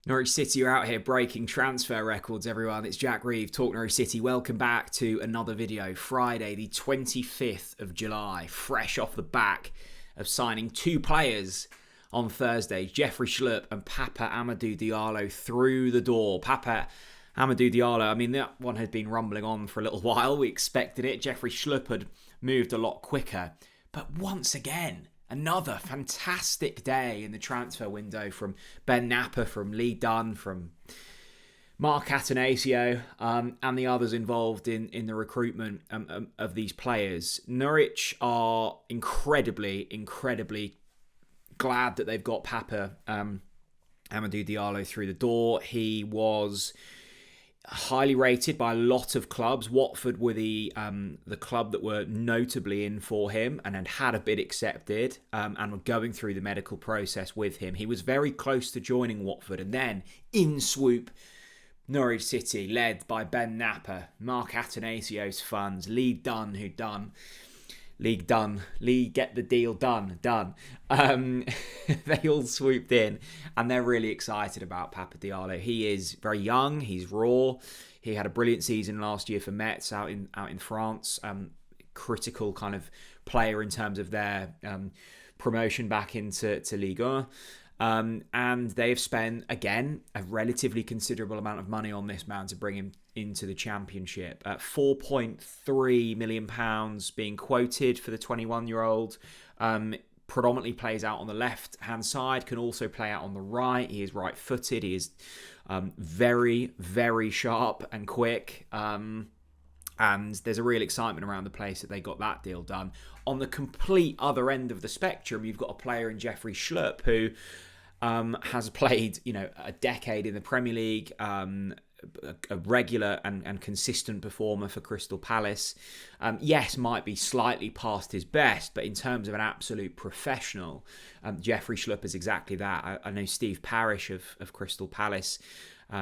Norwich City are out here breaking transfer records, everyone. It's Jack Reeve, Talk Norwich City. Welcome back to another video. Friday, the 25th of July, fresh off the back of signing two players on Thursday. Jeffrey Schlupp and Papa Amadou Diallo through the door. Papa Amadou Diallo, I mean, that one had been rumbling on for a little while. We expected it. Jeffrey Schlupp had moved a lot quicker. But once again, another fantastic day in the transfer window from Ben Napper, from Lee Dunn, from Mark Atanasio, and the others involved in the recruitment of these players. Norwich are incredibly glad that they've got Papa Amadou Diallo through the door. He was highly rated by a lot of clubs. Watford were the club that were notably in for him and had a bid accepted and were going through the medical process with him. He was very close to joining Watford, and then in swoop Norwich City, led by Ben Napper, Mark Atanasio's funds, Lee Dunn, Lee get the deal done. They all swooped in, and they're really excited about Papa Diallo. He is very young, he's raw. He had a brilliant season last year for Metz out in France. Critical kind of player in terms of their promotion back into Ligue 1. And they have spent, again, a relatively considerable amount of money on this man to bring him into the Championship. £4.3 million being quoted for the 21-year-old. Predominantly plays out on the left-hand side, can also play out on the right. He is right-footed. He is very, very sharp and quick. And there's a real excitement around the place that they got that deal done. On the complete other end of the spectrum, you've got a player in Jeffrey Schlupp who has played, a decade in the Premier League, a regular and consistent performer for Crystal Palace. Yes, might be slightly past his best, but in terms of an absolute professional, Jeffrey Schlupp is exactly that. I know Steve Parish of Crystal Palace.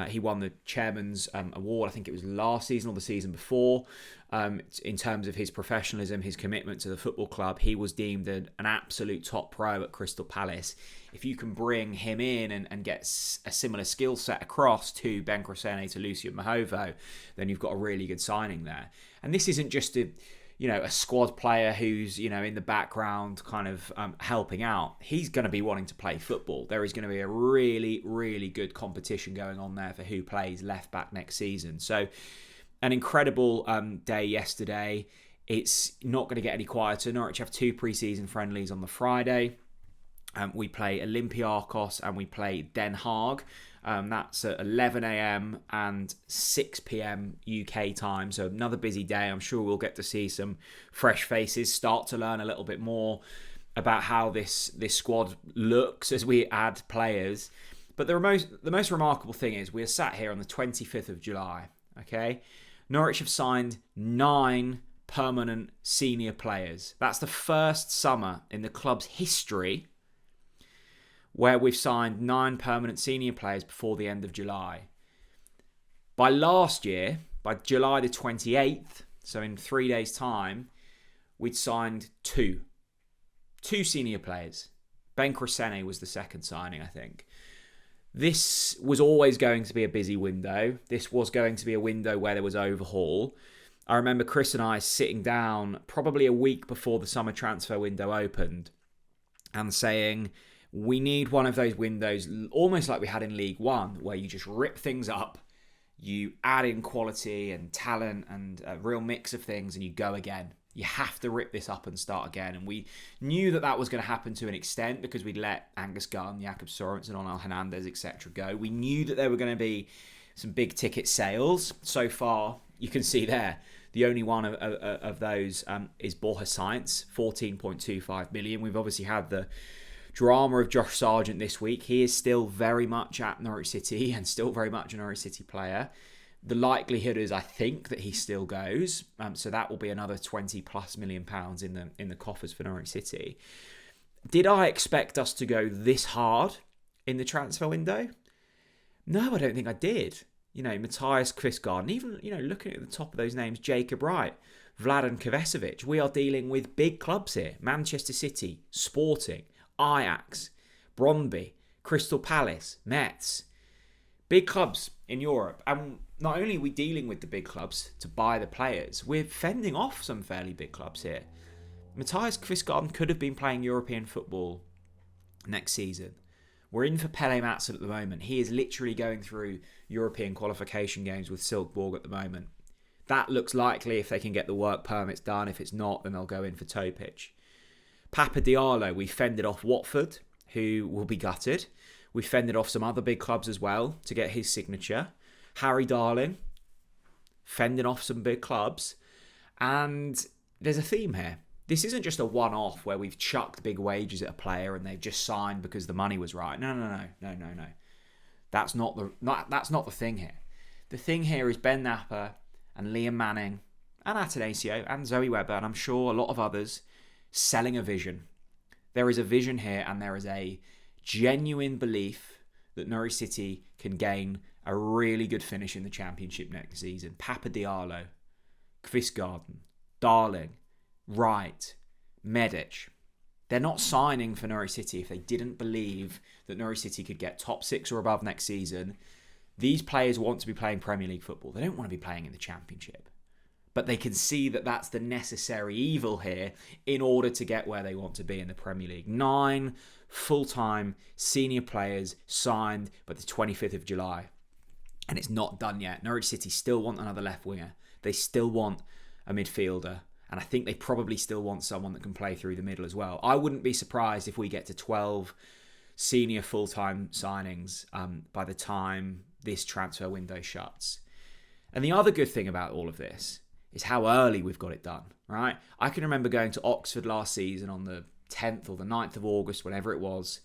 He won the Chairman's Award, I think it was last season or the season before. In terms of his professionalism, his commitment to the football club, he was deemed an absolute top pro at Crystal Palace. If you can bring him in and get a similar skill set across to Ben Crescene, to Lucian Mahovo, then you've got a really good signing there. And this isn't just a squad player who's, in the background kind of helping out. He's going to be wanting to play football. There is going to be a really, really good competition going on there for who plays left back next season. So an incredible day yesterday. It's not going to get any quieter. Norwich have two pre-season friendlies on the Friday. We play Olympiacos and we play Den Haag. That's at 11 a.m. and 6 p.m. UK time. So another busy day. I'm sure we'll get to see some fresh faces, start to learn a little bit more about how this squad looks as we add players. But the most remarkable thing is we are sat here on the 25th of July. Okay, Norwich have signed 9 permanent senior players. That's the first summer in the club's history where we've signed 9 permanent senior players before the end of July. By last year, by July the 28th, so in 3 days' time, we'd signed 2 senior players. Ben Crescene was the second signing, I think. This was always going to be a busy window. This was going to be a window where there was overhaul. I remember Chris and I sitting down probably a week before the summer transfer window opened and saying, we need one of those windows, almost like we had in League One, where you just rip things up, you add in quality and talent and a real mix of things, and you go again. You have to rip this up and start again. And we knew that was going to happen to an extent because we'd let Angus Gunn, Jakob Sorensen, Onel Hernandez, etc. go. We knew that there were going to be some big ticket sales. So far, you can see there, the only one of those is Borja Sainz, 14.25 million. We've obviously had the drama of Josh Sargent this week. He is still very much at Norwich City and still very much a Norwich City player. The likelihood is, I think, that he still goes. So that will be another 20 plus million pounds in the coffers for Norwich City. Did I expect us to go this hard in the transfer window? No, I don't think I did. Matthias Kvistgaard, and even, looking at the top of those names, Jacob Wright, Vladan Kovacevic. We are dealing with big clubs here. Manchester City, Sporting, Ajax, Brøndby, Crystal Palace, Metz. Big clubs in Europe, and not only are we dealing with the big clubs to buy the players, we're fending off some fairly big clubs here. Matthias Kvistgaard could have been playing European football next season. We're in for Pele Matson at the moment. He is literally going through European qualification games with Silkeborg at the moment. That looks likely if they can get the work permits done. If it's not, then they'll go in for Topic. Papa Diallo, we fended off Watford, who will be gutted. We fended off some other big clubs as well to get his signature. Harry Darling, fending off some big clubs. And there's a theme here. This isn't just a one-off where we've chucked big wages at a player and they've just signed because the money was right. No. That's not the thing here. The thing here is Ben Napper and Liam Manning and Atanasio and Zoe Webber, and I'm sure a lot of others, selling a vision. There is a vision here, and there is a genuine belief that Norwich City can gain a really good finish in the Championship next season. Papa Diallo, Kvistgaard, Darling, Wright, Medic. They're not signing for Norwich City if they didn't believe that Norwich City could get top 6 or above next season. These players want to be playing Premier League football. They don't want to be playing in the Championship. But they can see that that's the necessary evil here in order to get where they want to be in the Premier League. 9 full-time senior players signed by the 25th of July. And it's not done yet. Norwich City still want another left winger. They still want a midfielder. And I think they probably still want someone that can play through the middle as well. I wouldn't be surprised if we get to 12 senior full-time signings by the time this transfer window shuts. And the other good thing about all of this is how early we've got it done, right? I can remember going to Oxford last season on the 10th or the 9th of August, whenever it was,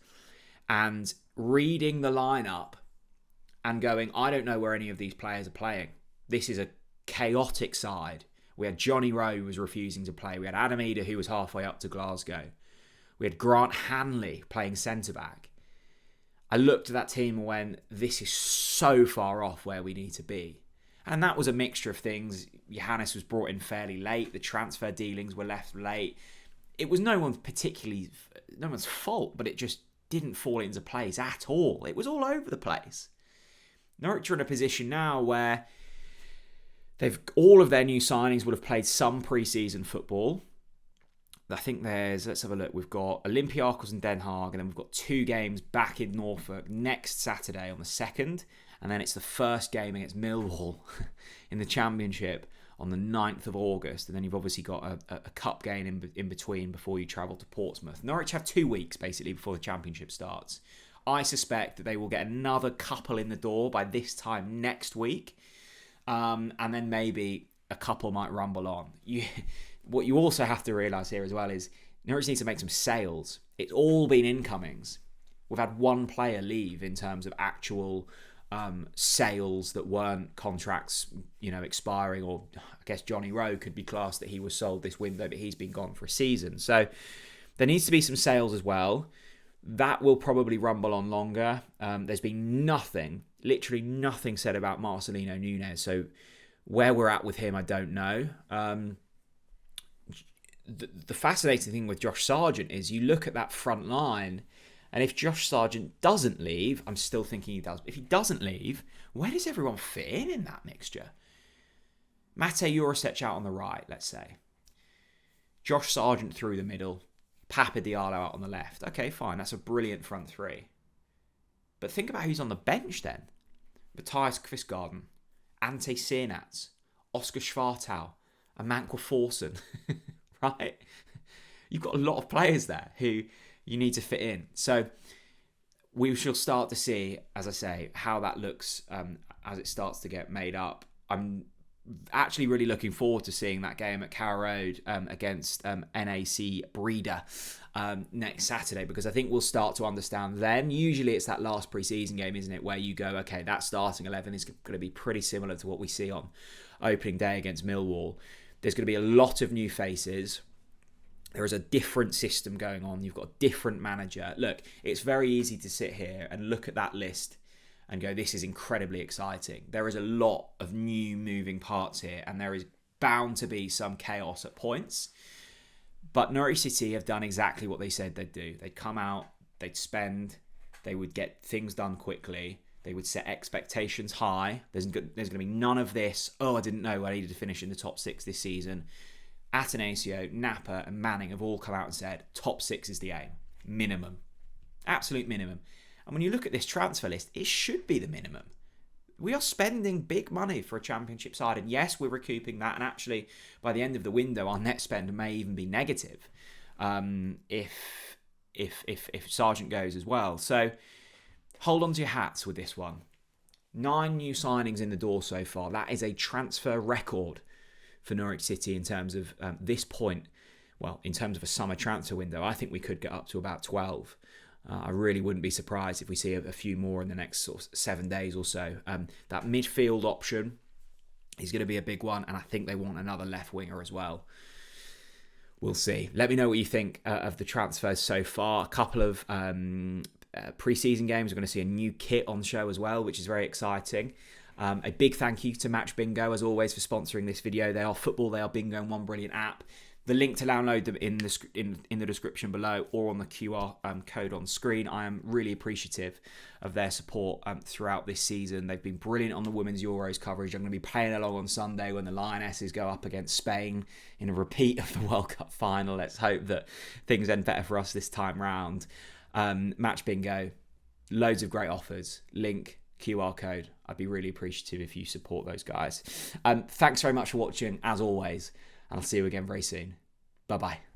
and reading the lineup and going, I don't know where any of these players are playing. This is a chaotic side. We had Johnny Rowe who was refusing to play. We had Adam Eder who was halfway up to Glasgow. We had Grant Hanley playing centre-back. I looked at that team and went, this is so far off where we need to be. And that was a mixture of things. Johannes was brought in fairly late. The transfer dealings were left late. It was no one's fault, but it just didn't fall into place at all. It was all over the place. Norwich are in a position now where all of their new signings would have played some pre-season football. I think let's have a look. We've got Olympiacos and Den Haag, and then we've got 2 games back in Norfolk next Saturday on the 2nd. And then it's the first game against Millwall in the Championship on the 9th of August. And then you've obviously got a cup game in between before you travel to Portsmouth. Norwich have 2 weeks, basically, before the Championship starts. I suspect that they will get another couple in the door by this time next week. And then maybe a couple might rumble on. What you also have to realise here as well is Norwich needs to make some sales. It's all been incomings. We've had 1 player leave in terms of actual sales that weren't contracts, expiring, or I guess Johnny Rowe could be classed that he was sold this window, but he's been gone for a season. So there needs to be some sales as well. That will probably rumble on longer. There's been literally nothing said about Marcelino Nunes. So where we're at with him, I don't know. The fascinating thing with Josh Sargent is you look at that front line, and if Josh Sargent doesn't leave, I'm still thinking he does. But if he doesn't leave, where does everyone fit in that mixture? Mate Jurisic out on the right, let's say. Josh Sargent through the middle. Papa Diallo out on the left. Okay, fine. That's a brilliant front 3. But think about who's on the bench then. Matthias Kvistgaard, Ante Sirnats, Oscar Schwartau, and Mankwa Forsen. Right? You've got a lot of players there who you need to fit in. So we shall start to see, as I say, how that looks as it starts to get made up. I'm actually really looking forward to seeing that game at Carrow Road against NAC Breeder next Saturday, because I think we'll start to understand then. Usually it's that last pre-season game, isn't it, where you go, okay, that starting 11 is going to be pretty similar to what we see on opening day against Millwall. There's going to be a lot of new faces. There is a different system going on. You've got a different manager. Look, it's very easy to sit here and look at that list and go, this is incredibly exciting. There is a lot of new moving parts here, and there is bound to be some chaos at points. But Norwich City have done exactly what they said they'd do. They'd come out, they'd spend, they would get things done quickly, They would set expectations high. There's going to be none of this, oh, I didn't know I needed to finish in the top 6 this season. Atanasio, Napa and Manning have all come out and said top 6 is the aim. Minimum. Absolute minimum. And when you look at this transfer list, it should be the minimum. We are spending big money for a championship side. And yes, we're recouping that. And actually, by the end of the window, our net spend may even be negative if Sargent goes as well. So hold on to your hats with this one. 9 new signings in the door so far. That is a transfer record for Norwich City in terms of this point. Well, in terms of a summer transfer window, I think we could get up to about 12. I really wouldn't be surprised if we see a few more in the next sort of 7 days or so. That midfield option is going to be a big one, and I think they want another left winger as well. We'll see. Let me know what you think of the transfers so far. A couple of preseason games. We're going to see a new kit on show as well, which is very exciting. A big thank you to Match Bingo, as always, for sponsoring this video. They are football, they are bingo, and one brilliant app. The link to download them in the description below or on the QR code on screen. I am really appreciative of their support throughout this season. They've been brilliant on the Women's Euros coverage. I'm going to be playing along on Sunday when the Lionesses go up against Spain in a repeat of the World Cup final. Let's hope that things end better for us this time round. Match Bingo, loads of great offers. Link, QR code. I'd be really appreciative if you support those guys. Thanks very much for watching, as always. And I'll see you again very soon. Bye-bye.